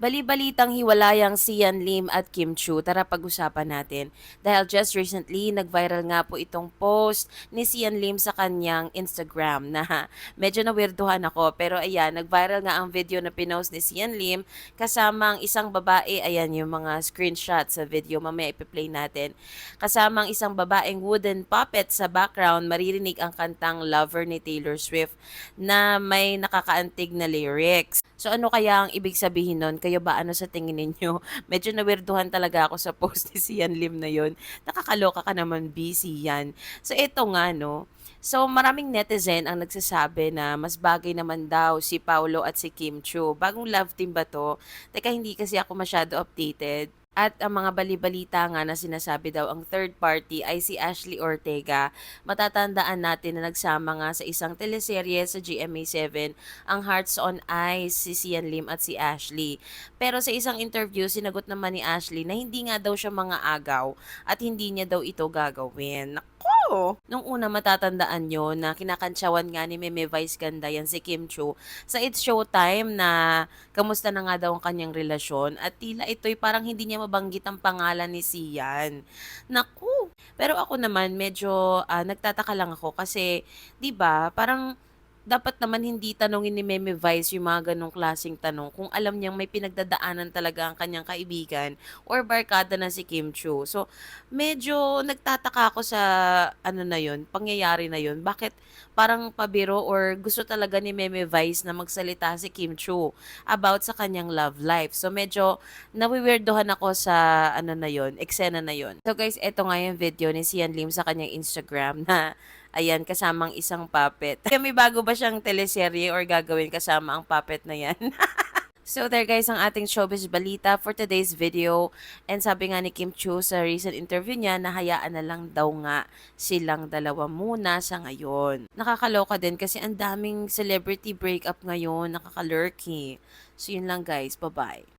Bali-balitang hiwalayang Sian Lim at Kim Chu, tara pag-usapan natin. Dahil just recently, nag-viral nga po itong post ni Sian Lim sa kanyang Instagram na medyo nawirduhan ako. Pero ayan, nag-viral nga ang video na pinost ni Sian Lim kasama ang isang babae. Ayan yung mga screenshot sa video, mamaya ipi-play natin. Kasama ang isang babaeng wooden puppet sa background, maririnig ang kantang Lover ni Taylor Swift na may nakakaantig na lyrics. So ano kaya ang ibig sabihin nun? Kayo ba ano sa tingin ninyo? Medyo nawirduhan talaga ako sa post ni Sian Lim na yun. Nakakaloka ka naman, busy yan. So ito nga no. So maraming netizen ang nagsasabi na mas bagay naman daw si Paulo at si Kim Chu. Bagong love team ba to? Teka, hindi kasi ako masyado updated. At ang mga bali-balita nga na sinasabi daw ang third party ay si Ashley Ortega. Matatandaan natin na nagsama nga sa isang teleserye sa GMA7 ang Hearts on Ice, si Sian Lim at si Ashley. Pero sa isang interview, sinagot naman ni Ashley na hindi nga daw siya mga agaw at hindi niya daw ito gagawin. Nako! Nung una matatandaan nyo na kinakantsawan nga ni Meme Vice Ganda yan si Kim Chu sa It's Showtime na kamusta na nga daw ang kanyang relasyon at tila ito'y parang hindi niya mabanggit ang pangalan ni Sian. Naku! Pero ako naman medyo nagtataka lang ako kasi 'di ba parang dapat naman hindi tanongin ni Meme Vice yung mga ganong klaseng tanong kung alam niyang may pinagdadaanan talaga ang kanyang kaibigan or barkada na si Kim Chu. So, medyo nagtataka ako sa ano na yun, pangyayari na yun. Bakit parang pabiro or gusto talaga ni Meme Vice na magsalita si Kim Chu about sa kanyang love life. So, medyo nawiwirdohan ako sa ano na yun, eksena na yun. So guys, eto nga yung video ni Sian Lim sa kanyang Instagram na ayan, kasamang isang puppet. Kami bago ba siyang teleserye or gagawin kasama ang puppet na yan? So there guys, ang ating showbiz balita for today's video. And sabi nga ni Kim Chu sa recent interview niya na hayaan na lang daw nga silang dalawa muna sa ngayon. Nakakaloka din kasi ang daming celebrity breakup ngayon, nakakalurky. So yun lang guys, bye-bye.